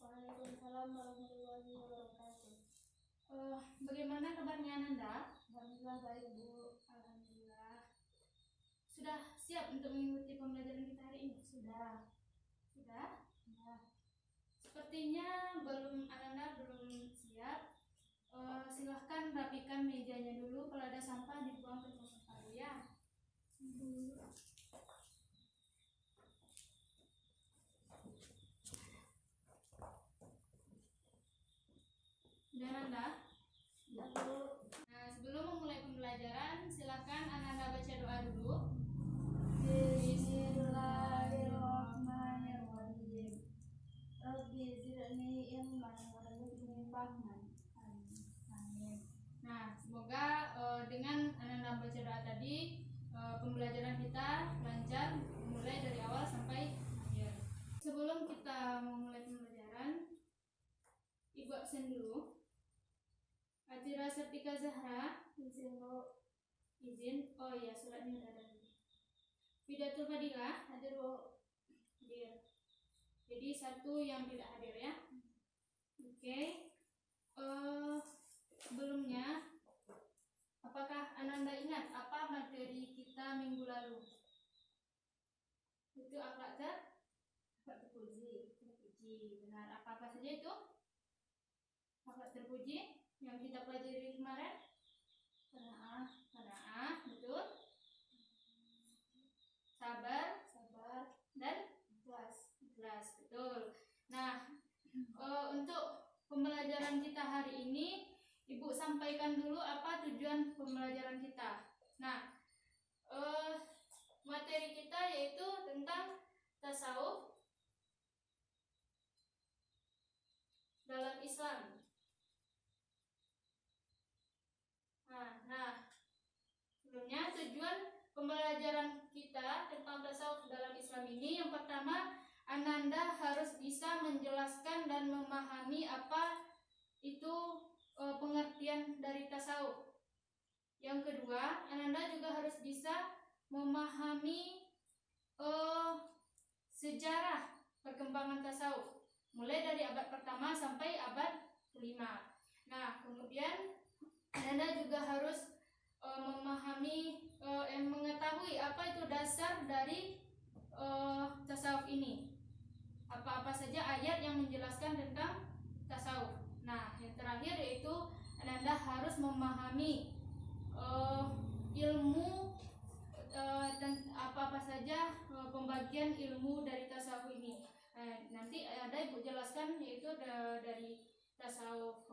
Waalaikumsalam warahmatullahi wabarakatuh. Bagaimana kabarnya Ananda? Alhamdulillah baik Bu. Alhamdulillah. Sudah siap untuk mengikuti pembelajaran kita hari ini? Sudah. Sudah? Ya. Sepertinya Ananda belum siap. Silahkan rapikan mejanya dulu. Kalau ada sampah dibuang ke tempat baru ya. Sudah Ananda? Ya Bu. Nah, sebelum memulai pembelajaran, silahkan Ananda baca doa dulu. Bismillahirrahmanirrahim. Rabbi zidni ilman warzuqni fahman. Amin. Nah, semoga dengan Ananda baca doa tadi pembelajaran kita lancar mulai dari awal sampai akhir. Sebelum kita memulai pembelajaran, Ibu absen dulu. Atira Septika Zahra, Izin Bu. izin. Oh iya, suratnya udah ada. Pidatul Fadilah, Hadir Bu. hadir. Jadi satu yang tidak hadir ya. Oke. Sebelumnya, apakah Ananda ingat apa materi kita minggu lalu? Itu akhlak terpuji. Terpuji, benar. Apa saja itu? Akhlak terpuji yang kita pelajari kemarin? Qanaah, betul. Sabar, dan ikhlas, betul. Nah, untuk pembelajaran kita hari ini, Ibu sampaikan dulu apa tujuan pembelajaran kita. Nah, materi kita yaitu tentang tasawuf dalam Islam. Nah, sebelumnya tujuan pembelajaran kita tentang tasawuf dalam Islam ini, yang pertama, Ananda harus bisa menjelaskan dan memahami apa itu pengertian dari tasawuf. Yang kedua, Ananda juga harus bisa memahami sejarah perkembangan tasawuf, mulai dari abad pertama sampai abad kelima. Nah, kemudian Ananda juga harus mengetahui apa itu dasar dari tasawuf ini. Apa-apa saja ayat yang menjelaskan tentang tasawuf. Nah, yang terakhir yaitu Ananda harus memahami ilmu dan apa-apa saja pembagian ilmu dari tasawuf ini. Nanti ada Ibu jelaskan, yaitu dari tasawuf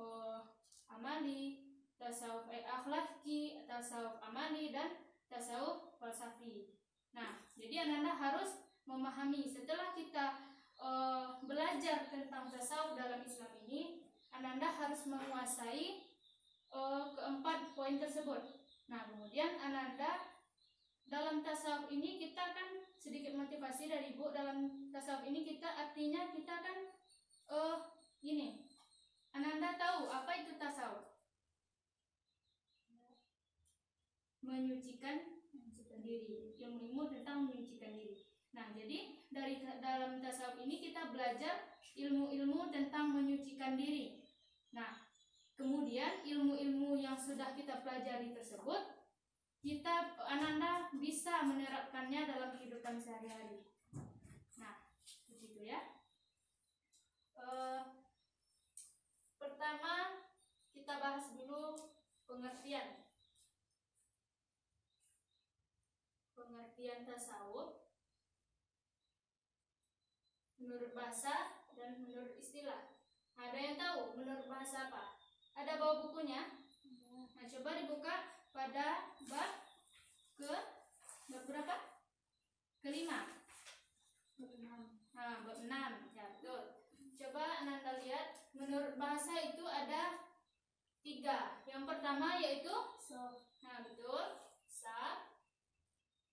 amali, tasawuf akhlaki, tasawuf amali, dan tasawuf falsafi. Nah, jadi Ananda harus memahami. Setelah kita belajar tentang tasawuf dalam Islam ini, Ananda harus menguasai keempat poin tersebut. Nah, kemudian Ananda dalam tasawuf ini, kita kan sedikit motivasi dari Ibu. Dalam tasawuf ini artinya kita kan gini. Ananda tahu apa itu tasawuf? Menyucikan diri. Ilmu tentang menyucikan diri. Nah, jadi dalam tasawuf ini kita belajar ilmu-ilmu tentang menyucikan diri. Nah, kemudian ilmu-ilmu yang sudah kita pelajari tersebut, Ananda bisa menerapkannya dalam kehidupan sehari-hari. Nah, begitu ya. Pertama, kita bahas dulu pengertian tasawuf menurut bahasa dan menurut istilah. Ada yang tahu menurut bahasa apa? Ada bawa bukunya? Nah, coba dibuka pada bab berapa? Kelima. Bab 6. Bab 6. Ya, betul. Coba Ananda lihat, menurut bahasa itu ada 3. Yang pertama yaitu Sof. Nah, betul. Saf.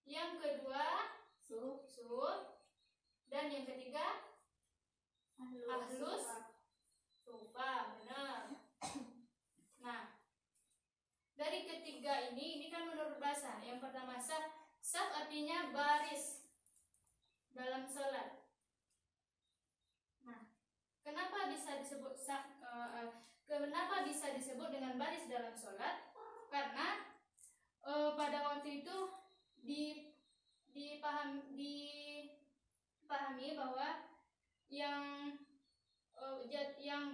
Yang kedua Suf. Dan yang ketiga Ahlus. Sufa, benar. Nah, dari ketiga ini kan menurut bahasa. Yang pertama saf. Saf artinya baris dalam sholat. Nah, kenapa kenapa bisa disebut dengan baris dalam sholat? Karena pada waktu itu dipahami bahwa yang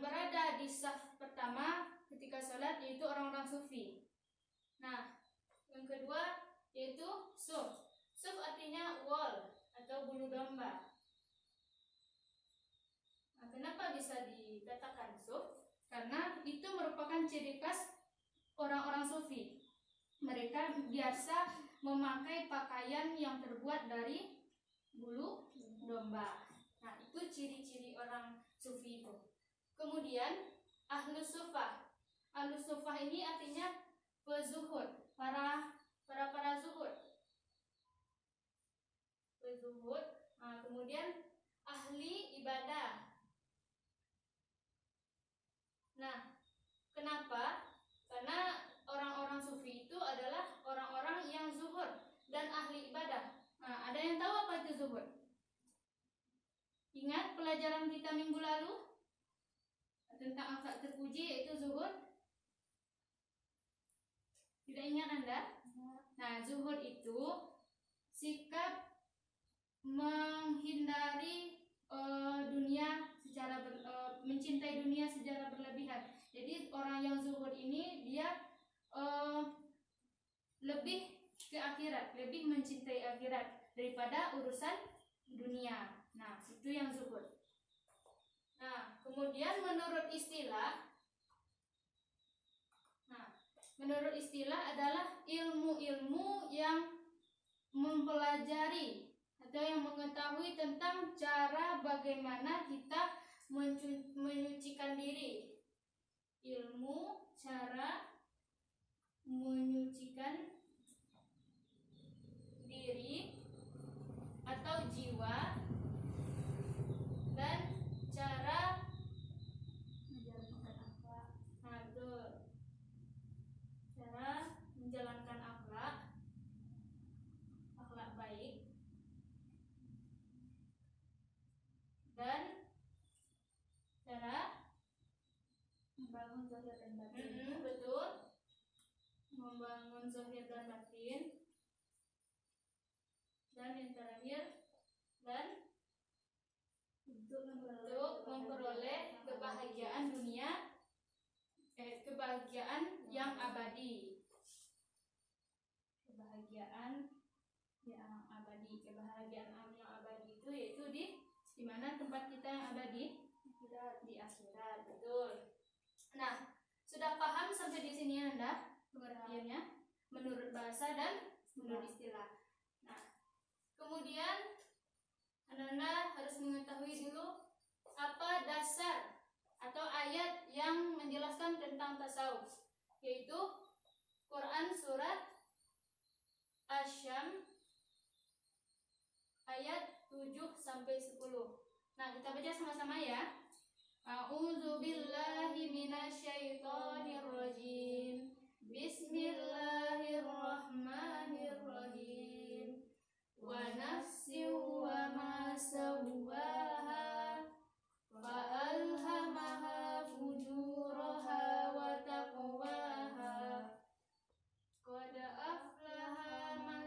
berada di saf pertama ketika sholat yaitu orang-orang sufi. Nah, yang kedua yaitu suf. Suf artinya wall atau bulu domba. Nah, kenapa bisa dikatakan suf? Karena itu merupakan ciri khas orang-orang sufi. Mereka biasa memakai pakaian yang terbuat dari bulu domba. Nah, itu ciri-ciri orang sufi itu. Kemudian ahlus sufah. Ahlus sufah ini artinya pezuhud, para zuhud. Pezuhud. Nah, kemudian ahli ibadah. Nah, kenapa? Karena orang-orang sufi itu adalah orang-orang yang zuhud dan ahli ibadah. Nah, ada yang tahu apa itu zuhud? Ingat pelajaran kita minggu lalu tentang akhlak terpuji yaitu zuhud? Tidak ingat Anda? Nah, zuhud itu sikap menghindari dunia secara mencintai dunia secara berlebihan. Jadi orang yang zuhud ini dia lebih ke akhirat, lebih mencintai akhirat daripada urusan dunia. Nah, itu yang zuhud. Nah, kemudian menurut istilah adalah ilmu-ilmu yang mempelajari atau yang mengetahui tentang cara bagaimana kita menyucikan diri. Ilmu cara menyucikan diri atau jiwa dan cara menjalankan akhlak. Nah, betul. Cara menjalankan akhlak baik dan cara membangun zahir dan batin. Betul. Membangun zahir dan batin. Dan yang terakhir untuk memperoleh kebahagiaan dunia, kebahagiaan yang abadi. Kebahagiaan yang abadi itu yaitu di mana tempat kita yang abadi? Di akhirat. Betul. Nah, sudah paham sampai di sini Anda pengertiannya menurut bahasa dan menurut istilah. Nah, kemudian Anda harus mengetahui dulu apa dasar atau ayat yang menjelaskan tentang tasawuf, yaitu Quran surat Asy-Syams ayat 7 sampai 10. Nah, kita baca sama-sama ya. A'udzubillahi minasyaitonirrajim. Bismillahirrahmanirrahim. Wa nafsin wa ma sawwaha fa'alhamaha fujuraha wa taqwaha. Qad aflaha man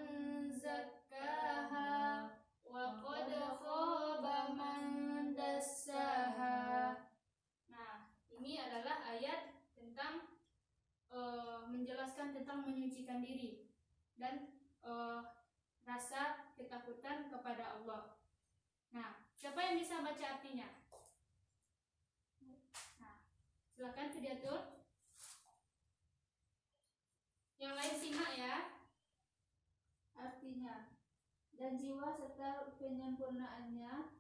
zakkaha wa qad khaba man dassaha. Nah, ini adalah ayat tentang menjelaskan tentang menyucikan diri dan rasa ketakutan kepada Allah. Nah, siapa yang bisa baca artinya? Nah, silakan Fidiatul. Yang lain simak ya. Artinya, dan jiwa serta penyempurnaannya,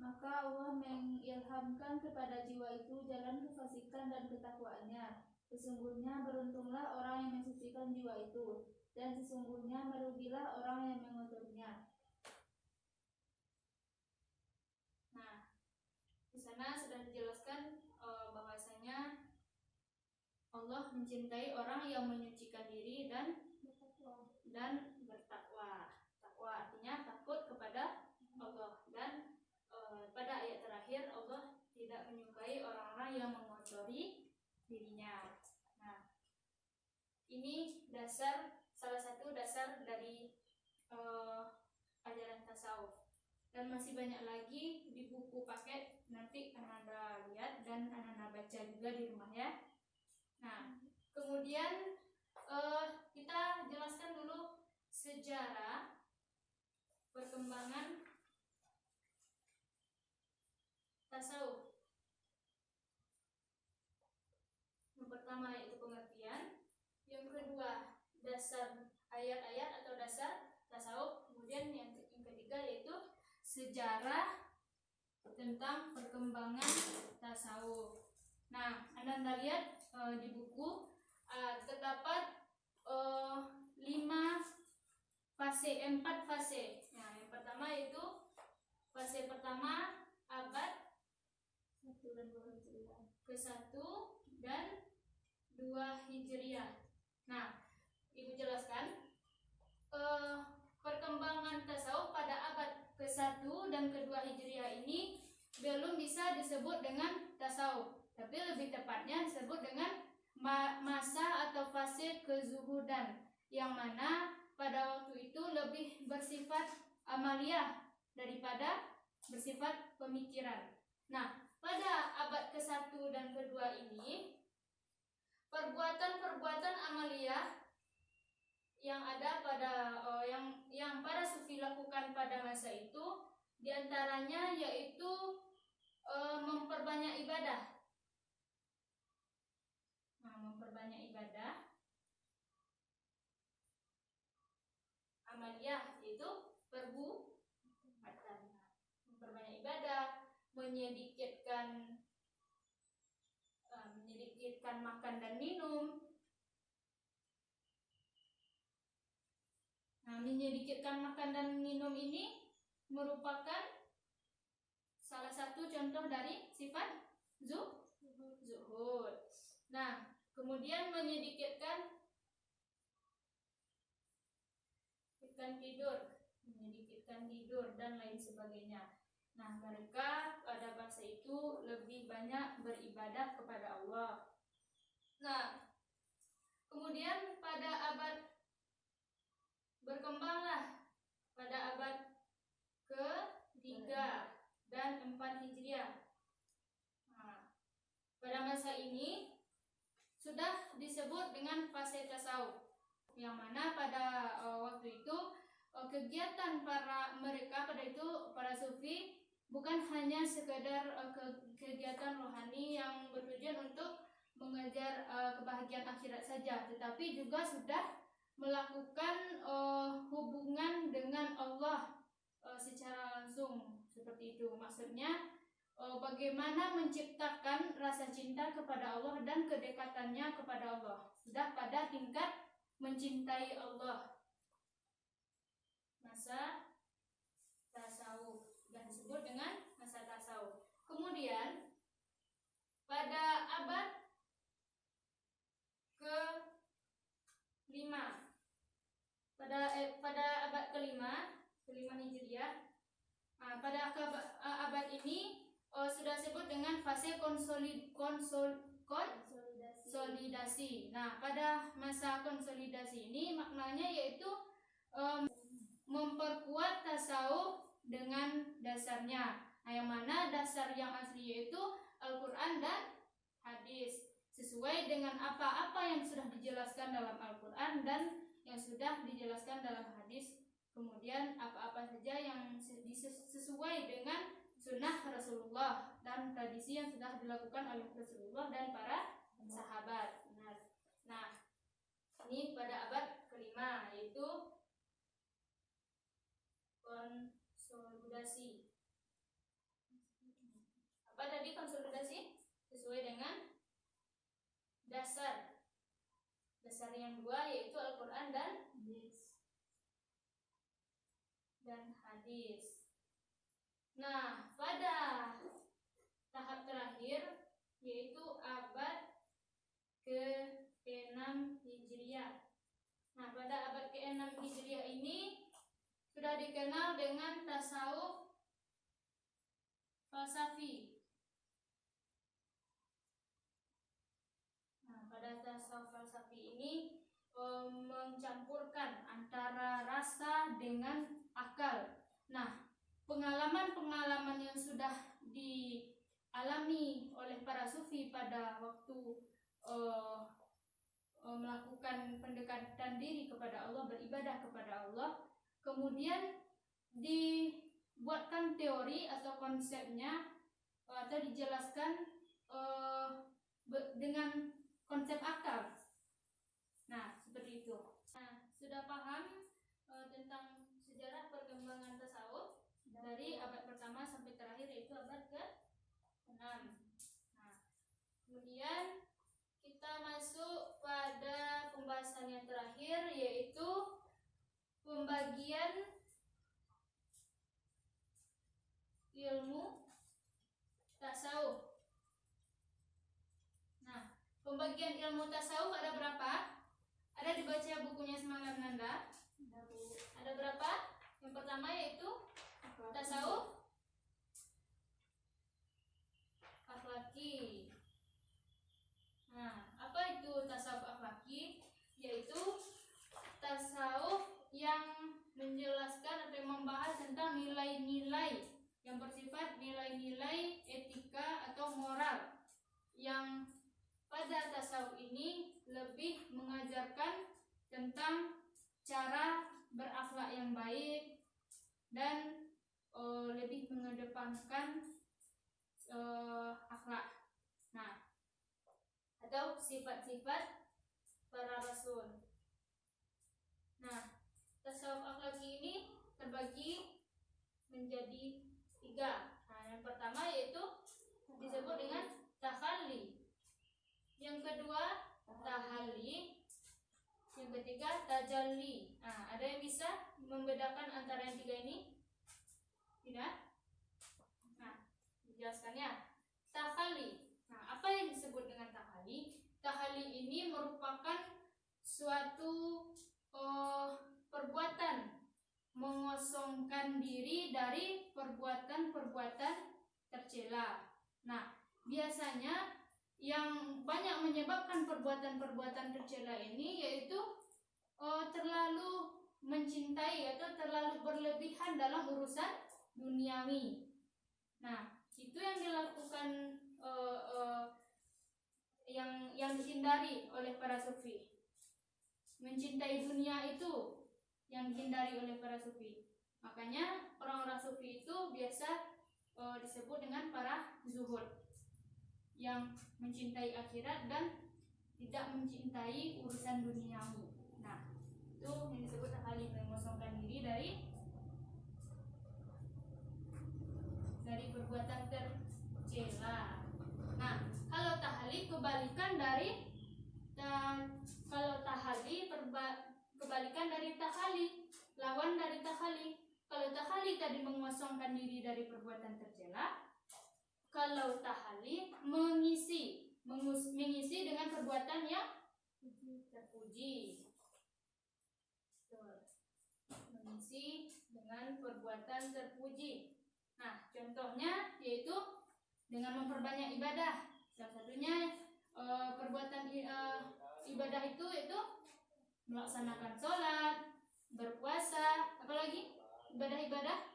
maka Allah mengilhamkan kepada jiwa itu jalan kefasikan dan ketakwaannya. Sesungguhnya beruntunglah orang yang mensucikan jiwa itu, dan sesungguhnya merugilah orang yang mengotorinya. Nah, di sana sudah dijelaskan bahwasanya Allah mencintai orang yang menyucikan diri dan bertakwa. Takwa artinya takut kepada Allah, dan pada ayat terakhir Allah tidak menyukai orang salah satu dasar dari ajaran tasawuf. Dan masih banyak lagi di buku paket, nanti Anda lihat dan Anda baca juga di rumah ya. Nah, kemudian kita jelaskan dulu sejarah perkembangan tasawuf. Yang pertama yaitu pengertian, yang kedua dasar ayat-ayat atau dasar tasawuf, kemudian yang ketiga yaitu sejarah tentang perkembangan tasawuf. Nah, Anda lihat di buku terdapat 4 fase. Nah, yang pertama yaitu fase pertama abad ke-1 dan 2 Hijriah. Nah, Ibu jelaskan perkembangan tasawuf pada abad ke-1 dan ke-2 Hijriah ini belum bisa disebut dengan tasawuf, tapi lebih tepatnya disebut dengan masa atau fase kezuhudan, yang mana pada waktu itu lebih bersifat amaliyah daripada bersifat pemikiran. Nah, pada abad ke-1 dan ke-2 ini perbuatan-perbuatan amaliyah yang ada pada yang para sufi lakukan pada masa itu, diantaranya yaitu memperbanyak ibadah. Nah, memperbanyak ibadah amaliyah yaitu perbuatan. Memperbanyak ibadah, menyedikitkan makan dan minum. Nah, menyedikitkan makan dan minum ini merupakan salah satu contoh dari sifat zuhud. Nah, kemudian menyedikitkan tidur dan lain sebagainya. Nah, mereka pada masa itu lebih banyak beribadah kepada Allah. Nah, kemudian berkembanglah pada abad ke-3 dan 4 Hijriah. Nah, pada masa ini sudah disebut dengan fase tasawuf, yang mana pada waktu itu kegiatan para sufi bukan hanya sekedar kegiatan rohani yang bertujuan untuk mengejar kebahagiaan akhirat saja, tetapi juga sudah melakukan hubungan dengan Allah secara langsung, seperti itu. Maksudnya bagaimana menciptakan rasa cinta kepada Allah dan kedekatannya kepada Allah, sudah pada tingkat mencintai Allah. Masa tasawuf dan disebut dengan masa tasawuf. Kemudian pada abad ke-5, pada abad ke-5 Hijriah, pada abad ini sudah disebut dengan fase konsolidasi. Nah, pada masa konsolidasi ini maknanya yaitu memperkuat tasawuf dengan dasarnya. Nah, yang mana dasar yang asli yaitu Al-Quran dan hadis, sesuai dengan apa-apa yang sudah dijelaskan dalam Al-Quran dan yang sudah dijelaskan dalam hadis. Kemudian apa-apa saja yang sesuai dengan sunnah Rasulullah dan tradisi yang sudah dilakukan oleh Rasulullah dan para sahabat. Nah, ini pada abad ke-5 yaitu konsolidasi. Apa tadi konsolidasi? Sesuai dengan dasar yang 2 yaitu Al-Quran dan hadis. Nah, pada tahap terakhir yaitu abad ke-6 Hijriah. Nah, pada abad ke-6 Hijriah ini sudah dikenal dengan tasawuf falsafi. Nah, pada tasawuf falsafi ini mencampurkan antara rasa dengan akal. Nah, pengalaman-pengalaman yang sudah dialami oleh para sufi pada waktu melakukan pendekatan diri kepada Allah, beribadah kepada Allah, kemudian dibuatkan teori atau konsepnya atau dijelaskan dengan konsep akal. Nah, seperti itu. Nah, sudah paham tentang sejarah perkembangan tasawuf dari abad pertama sampai terakhir, yaitu abad ke-6. Nah, kemudian kita masuk pada pembahasan yang terakhir, yaitu pembagian ilmu tasawuf. Nah, pembagian ilmu tasawuf ada berapa? Ada dibaca bukunya Semangat Nanda. Ada berapa? Yang pertama yaitu tasawuf akhlaki. Nah, apa itu tasawuf akhlaki? Yaitu tasawuf yang menjelaskan atau membahas tentang nilai-nilai yang bersifat nilai-nilai etika atau moral, yang pada tasawuf ini lebih mengajarkan tentang cara berakhlak yang baik dan lebih mengedepankan akhlak. Nah, atau sifat-sifat para rasul. Nah, tasawuf akhlaki ini terbagi menjadi 3. Nah, yang pertama yaitu disebut dengan takhalli. Yang kedua tahalli. Yang ketiga tajalli. Nah, ada yang bisa membedakan antara yang 3 ini? Tidak? Nah, dijelaskannya. Takhalli. Nah, apa yang disebut dengan takhalli? Takhalli ini merupakan suatu perbuatan mengosongkan diri dari perbuatan-perbuatan tercela. Nah, biasanya yang banyak menyebabkan perbuatan-perbuatan tercela ini yaitu terlalu mencintai atau terlalu berlebihan dalam urusan duniawi. Nah, itu yang dilakukan yang dihindari oleh para sufi. Mencintai dunia itu yang dihindari oleh para sufi. Makanya orang-orang sufi itu biasa disebut dengan para zuhud, yang mencintai akhirat dan tidak mencintai urusan duniawi. Nah, itu yang disebut takhalli, mengosongkan diri dari perbuatan tercela. Nah, kalau tahalli kebalikan dari kebalikan dari takhalli, lawan dari takhalli. Kalau takhalli tadi mengosongkan diri dari perbuatan tercela, kalau tahalli mengisi dengan perbuatan yang terpuji. Mengisi dengan perbuatan terpuji. Nah, contohnya yaitu dengan memperbanyak ibadah. Salah satunya perbuatan ibadah itu yaitu melaksanakan sholat, berpuasa, apalagi ibadah-ibadah,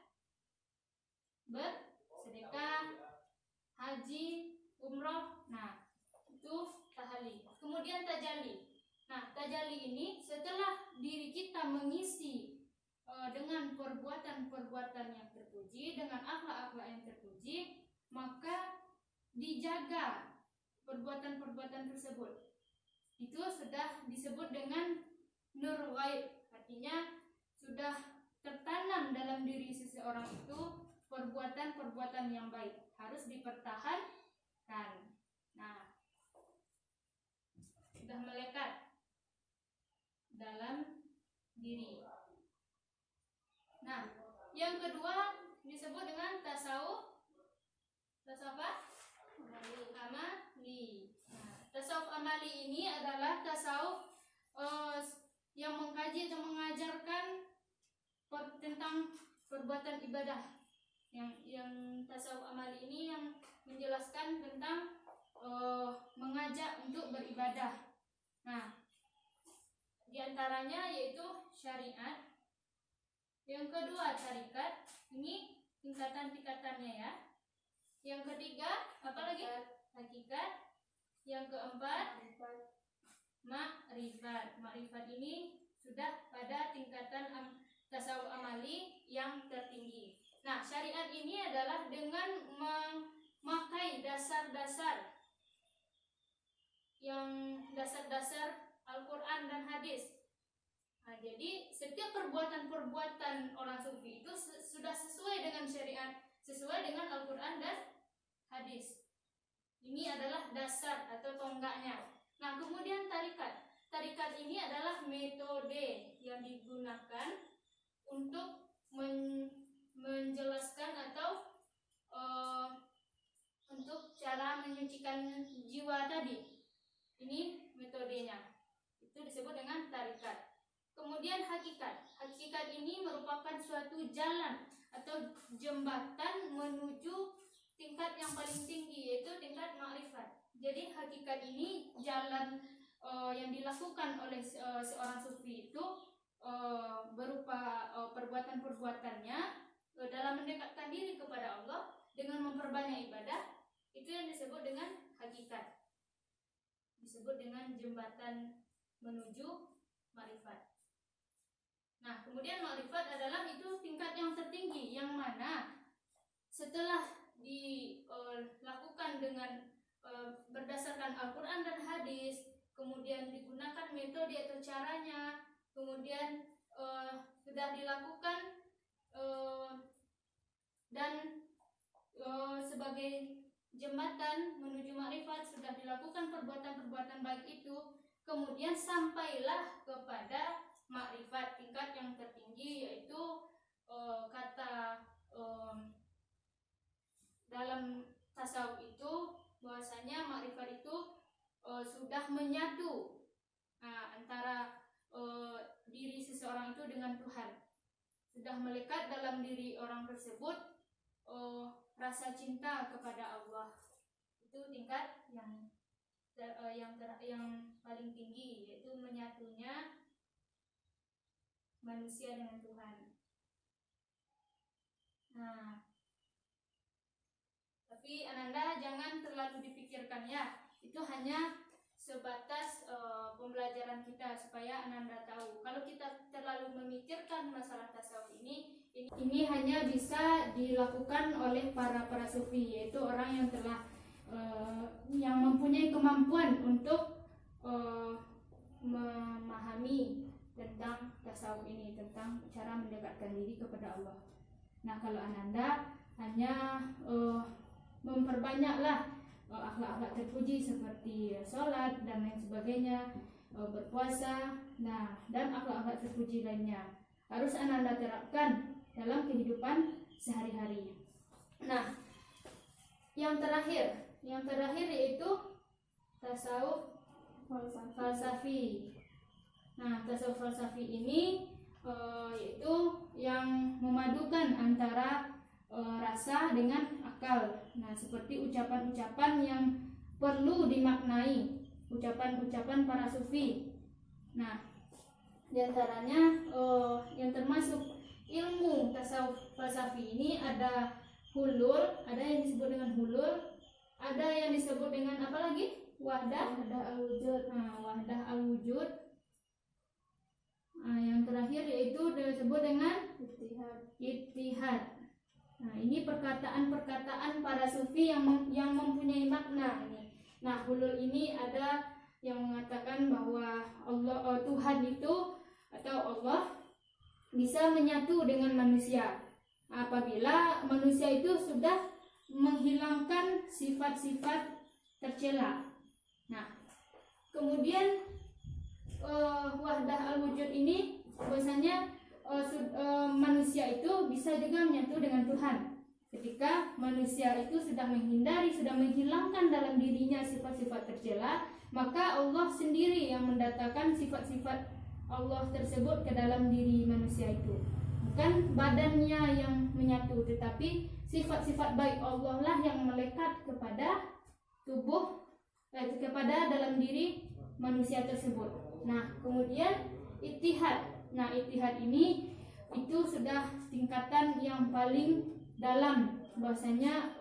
bersedekah, haji, umroh. Nah, itu tahalli. Kemudian tajalli. Nah, tajalli ini setelah diri kita mengisi dengan perbuatan-perbuatan yang terpuji, dengan akhlak-akhlak yang terpuji, maka dijaga perbuatan-perbuatan tersebut. Itu sudah disebut dengan nur ghaib. Artinya sudah tertanam dalam diri seseorang itu perbuatan-perbuatan yang baik, harus dipertahankan. Nah, sudah melekat dalam diri. Nah, yang kedua disebut dengan tasawuf apa? Amali. Nah, tasawuf amali ini adalah tasawuf yang mengkaji atau mengajarkan tentang perbuatan ibadah. Yang tasawuf amali ini yang menjelaskan tentang mengajak untuk beribadah. Nah, Di antaranya yaitu syariat, yang kedua tarikat, ini tingkatan-tingkatannya ya. Yang ketiga apa lagi? Hakikat. Yang keempat makrifat. Makrifat ini sudah pada tingkatan tasawuf amali yang tertinggi. Nah, syariat ini adalah dengan memakai dasar-dasar yang dasar-dasar Al-Quran dan hadis. Nah, jadi setiap perbuatan-perbuatan orang sufi itu sudah sesuai dengan syariat, sesuai dengan Al-Quran dan hadis. Ini adalah dasar atau tonggaknya. Nah, kemudian tarikat. Tarikat ini adalah metode yang digunakan untuk menjelaskan atau untuk cara menyucikan jiwa tadi. Ini metodenya. Itu disebut dengan tarikat. Kemudian hakikat. Hakikat ini merupakan suatu jalan atau jembatan menuju tingkat yang paling tinggi, yaitu tingkat makrifat. Jadi hakikat ini jalan yang dilakukan oleh seorang sufi itu berupa perbuatan-perbuatannya dalam mendekatkan diri kepada Allah dengan memperbanyak ibadah. Itu yang disebut dengan hakikat, disebut dengan jembatan menuju makrifat. Nah, kemudian makrifat adalah itu tingkat yang tertinggi, yang mana setelah dilakukan dengan berdasarkan Al-Quran dan hadis, kemudian digunakan metode atau caranya, kemudian sudah dilakukan dan sebagai jembatan menuju makrifat, sudah dilakukan perbuatan-perbuatan baik itu, kemudian sampailah kepada makrifat tingkat yang tertinggi, yaitu kata dalam tasawuf itu bahwasanya makrifat itu sudah menyatu antara diri seseorang itu dengan Tuhan. Sudah melekat dalam diri orang tersebut rasa cinta kepada Allah. Itu tingkat yang paling tinggi, yaitu menyatunya manusia dengan Tuhan. Nah, tapi Ananda jangan terlalu dipikirkan ya. Itu hanya sebatas pembelajaran kita supaya Ananda tahu. Kalau kita terlalu memikirkan masalah tasawuf ini hanya bisa dilakukan oleh para sufi, yaitu orang yang telah yang mempunyai kemampuan untuk memahami tentang tasawuf ini, tentang cara mendekatkan diri kepada Allah. Nah, kalau Ananda hanya memperbanyaklah akhlak-akhlak terpuji seperti sholat dan lain sebagainya, berpuasa, nah, dan akhlak-akhlak terpuji lainnya harus Ananda terapkan dalam kehidupan sehari-hari. Nah, yang terakhir yaitu tasawuf falsafi. Nah, tasawuf falsafi ini yaitu yang memadukan antara rasa dengan akal. Nah, seperti ucapan-ucapan yang perlu dimaknai, ucapan-ucapan para sufi. Nah, diantaranya yang termasuk ilmu tasawuf falsafi ini ada hulul, ada yang disebut dengan hulul, ada yang disebut dengan apa lagi? Wahdah al-wujud. Nah, wahdah al-wujud. Nah, yang terakhir yaitu disebut dengan ittihad. Nah, ini perkataan-perkataan para sufi yang mempunyai makna ini. Nah, hulul ini ada yang mengatakan bahwa Allah, Tuhan itu atau Allah bisa menyatu dengan manusia apabila manusia itu sudah menghilangkan sifat-sifat tercela. Nah, kemudian wahdah al-wujud ini bahwasanya manusia itu bisa juga menyatu dengan Tuhan. Ketika manusia itu sudah menghindari, sudah menghilangkan dalam dirinya sifat-sifat tercela, maka Allah sendiri yang mendatangkan sifat-sifat Allah tersebut ke dalam diri manusia itu. Bukan badannya yang menyatu, tetapi sifat-sifat baik Allah lah yang melekat kepada tubuh, kepada dalam diri manusia tersebut. Nah, kemudian Ittihad. Nah, ittihad ini itu sudah tingkatan yang paling dalam, bahwasanya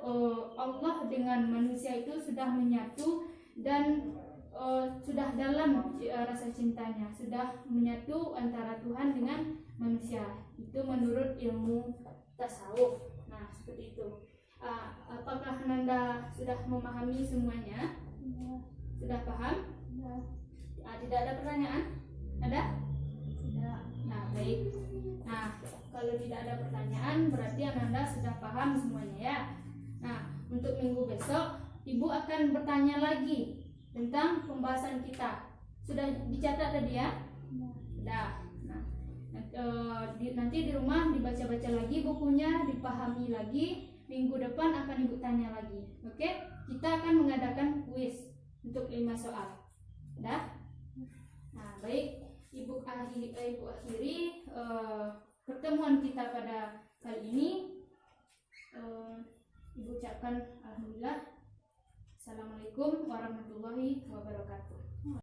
Allah dengan manusia itu sudah menyatu dan sudah dalam rasa cintanya, sudah menyatu antara Tuhan dengan manusia. Itu menurut ilmu tasawuf. Nah, seperti itu. Apakah Nanda sudah memahami semuanya? Sudah paham? Tidak ada pertanyaan? Ada? Tidak. Nah, baik. Nah, kalau tidak ada pertanyaan berarti Ananda sudah paham semuanya ya. Nah, untuk minggu besok Ibu akan bertanya lagi tentang pembahasan kita. Sudah dicatat tadi ya? Sudah. Nah, nanti di rumah dibaca-baca lagi bukunya, dipahami lagi. Minggu depan akan Ibu tanya lagi. Oke? Kita akan mengadakan kuis untuk 5 soal. Sudah? Nah, baik. Ibu akhiri pertemuan kita pada kali ini. Ibu ucapkan alhamdulillah. Assalamualaikum warahmatullahi wabarakatuh.